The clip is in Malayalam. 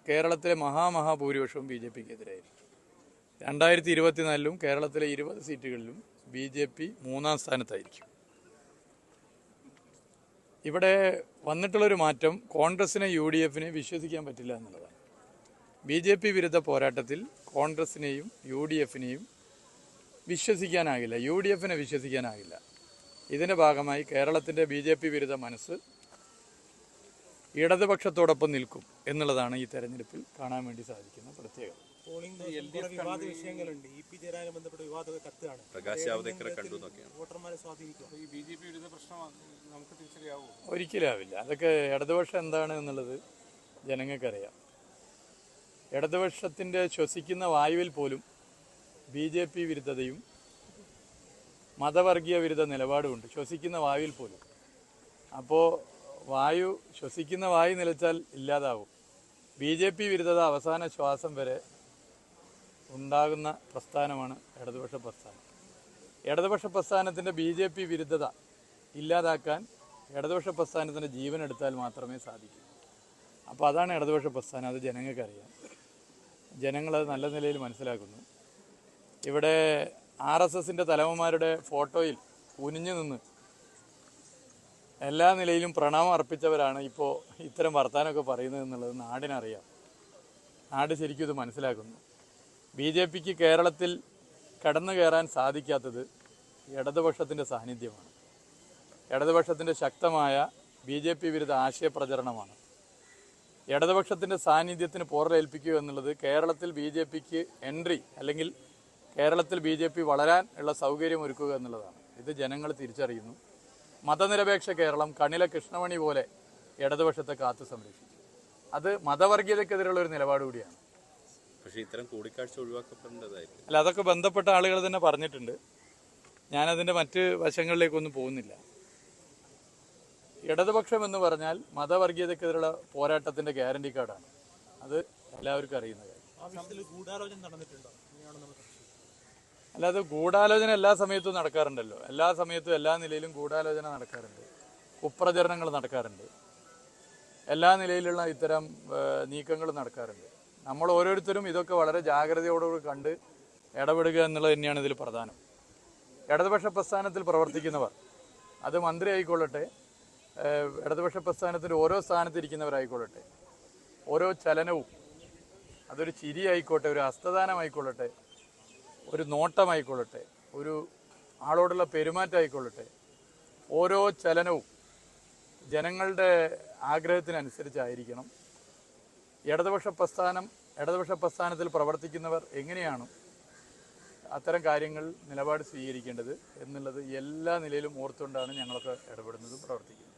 കേരളത്തിലെ മഹാഭൂരിപക്ഷവും ബി ജെ പിക്ക് എതിരായിരുന്നു. 2024 കേരളത്തിലെ 20 സീറ്റുകളിലും ബി ജെ പി 3-ാം സ്ഥാനത്തായിരിക്കും. ഇവിടെ വന്നിട്ടുള്ളൊരു മാറ്റം കോൺഗ്രസിനെ യു ഡി എഫിനെ വിശ്വസിക്കാൻ പറ്റില്ല എന്നുള്ളതാണ്. ബി ജെ പി വിരുദ്ധ പോരാട്ടത്തിൽ കോൺഗ്രസിനെയും യു ഡി എഫിനെയും വിശ്വസിക്കാനാകില്ല, യു ഡി എഫിനെ വിശ്വസിക്കാനാകില്ല. ഇതിൻ്റെ ഭാഗമായി കേരളത്തിൻ്റെ ബി ജെ പി വിരുദ്ധ മനസ്സ് ഇടതുപക്ഷത്തോടൊപ്പം നിൽക്കും എന്നുള്ളതാണ് ഈ തെരഞ്ഞെടുപ്പിൽ കാണാൻ വേണ്ടി സാധിക്കുന്ന പ്രത്യേകത. ഒരിക്കലും ആവില്ല. അതൊക്കെ ഇടതുപക്ഷം എന്താണ് എന്നുള്ളത് ജനങ്ങൾക്കറിയാം. ഇടതുപക്ഷത്തിൻ്റെ ശ്വസിക്കുന്ന വായുവിൽ പോലും ബി ജെ പി വിരുദ്ധതയും മതവർഗീയ വിരുദ്ധ നിലപാടുമുണ്ട്, ശ്വസിക്കുന്ന വായുവിൽ പോലും. അപ്പോൾ ശ്വസിക്കുന്ന വായു നിലച്ചാൽ ഇല്ലാതാവും. ബി ജെ പി വിരുദ്ധത അവസാന ശ്വാസം വരെ ഉണ്ടാകുന്ന പ്രസ്ഥാനമാണ് ഇടതുപക്ഷ പ്രസ്ഥാനം. ഇടതുപക്ഷ പ്രസ്ഥാനത്തിൻ്റെ ബി ജെ പി വിരുദ്ധത ഇല്ലാതാക്കാൻ ഇടതുപക്ഷ പ്രസ്ഥാനത്തിൻ്റെ ജീവൻ എടുത്താൽ മാത്രമേ സാധിക്കൂ. അപ്പോൾ അതാണ് ഇടതുപക്ഷ പ്രസ്ഥാനം. അത് ജനങ്ങൾക്കറിയാം, ജനങ്ങളത് നല്ല നിലയിൽ മനസ്സിലാക്കുന്നു. ഇവിടെ RSSൻ്റെ തലവന്മാരുടെ ഫോട്ടോയിൽ കുനിഞ്ഞു നിന്ന് എല്ലാ നിലയിലും പ്രണാമം അർപ്പിച്ചവരാണ് ഇപ്പോൾ ഇത്തരം വർത്തമാനമൊക്കെ പറയുന്നത് എന്നുള്ളത് നാടിനറിയാം. നാട് ശരിക്കും ഇത് മനസ്സിലാക്കുന്നു. ബി ജെ പിക്ക് കേരളത്തിൽ കടന്നു കയറാൻ സാധിക്കാത്തത് ഇടതുപക്ഷത്തിൻ്റെ സാന്നിധ്യമാണ്. ഇടതുപക്ഷത്തിൻ്റെ ശക്തമായ ബി ജെ പി വിരുദ്ധ ആശയപ്രചരണമാണ്. ഇടതുപക്ഷത്തിൻ്റെ സാന്നിധ്യത്തിന് പോറലേൽപ്പിക്കുക എന്നുള്ളത് കേരളത്തിൽ ബി ജെ പിക്ക് എൻട്രി അല്ലെങ്കിൽ കേരളത്തിൽ ബി ജെ പി വളരാൻ ഉള്ള സൗകര്യം ഒരുക്കുക എന്നുള്ളതാണ്. ഇത് ജനങ്ങൾ തിരിച്ചറിയുന്നു. മതനിരപേക്ഷ കേരളം കണ്ണിലെ കൃഷ്ണമണി പോലെ ഇടതുപക്ഷത്തെ കാത്തു സംരക്ഷിച്ചു. അത് മതവർഗീയതക്കെതിരെയുള്ള ഒരു നിലപാട് കൂടിയാണ്. പക്ഷേ ഇത്തരം കൂടിക്കാഴ്ച ഒഴിവാക്കപ്പെടേണ്ടതായിരുന്നു. അല്ല, അതൊക്കെ ബന്ധപ്പെട്ട ആളുകൾ തന്നെ പറഞ്ഞിട്ടുണ്ട്. ഞാനതിൻ്റെ മറ്റ് വശങ്ങളിലേക്കൊന്നും പോകുന്നില്ല. ഇടതുപക്ഷം എന്ന് പറഞ്ഞാൽ മതവർഗീയതക്കെതിരെയുള്ള പോരാട്ടത്തിൻ്റെ ഗ്യാരണ്ടി കാർഡാണ്. അത് എല്ലാവർക്കും അറിയുന്ന കാര്യം. അല്ലാതെ ഗൂഢാലോചന എല്ലാ സമയത്തും നടക്കാറുണ്ടല്ലോ. എല്ലാ സമയത്തും എല്ലാ നിലയിലും ഗൂഢാലോചന നടക്കാറുണ്ട്, കുപ്രചരണങ്ങൾ നടക്കാറുണ്ട്, എല്ലാ നിലയിലുള്ള ഇത്തരം നീക്കങ്ങൾ നടക്കാറുണ്ട്. നമ്മൾ ഓരോരുത്തരും ഇതൊക്കെ വളരെ ജാഗ്രതയോടുകൂടി കണ്ട് ഇടപെടുക എന്നുള്ളത് തന്നെയാണ് ഇതിൽ പ്രധാനം. ഇടതുപക്ഷ പ്രസ്ഥാനത്തിൽ പ്രവർത്തിക്കുന്നവർ, അത് മന്ത്രി ആയിക്കൊള്ളട്ടെ, ഇടതുപക്ഷ പ്രസ്ഥാനത്തിൻ്റെ ഓരോ സ്ഥാനത്തിരിക്കുന്നവരായിക്കൊള്ളട്ടെ, ഓരോ ചലനവും, അതൊരു ചിരി ആയിക്കോട്ടെ, ഒരു ഹസ്തദാനമായിക്കൊള്ളട്ടെ, ഒരു നോട്ടമായിക്കൊള്ളട്ടെ, ഒരു ആളോടുള്ള പെരുമാറ്റമായിക്കൊള്ളട്ടെ, ഓരോ ചലനവും ജനങ്ങളുടെ ആഗ്രഹത്തിനനുസരിച്ചായിരിക്കണം. ഇടതുപക്ഷ പ്രസ്ഥാനത്തിൽ പ്രവർത്തിക്കുന്നവർ എങ്ങനെയാണ് അത്തരം കാര്യങ്ങൾ നിലപാട് സ്വീകരിക്കേണ്ടത് എന്നുള്ളത് എല്ലാ നിലയിലും ഓർത്തുകൊണ്ടാണ് ഞങ്ങളൊക്കെ ഇടപെടുന്നതും പ്രവർത്തിക്കുന്നത്.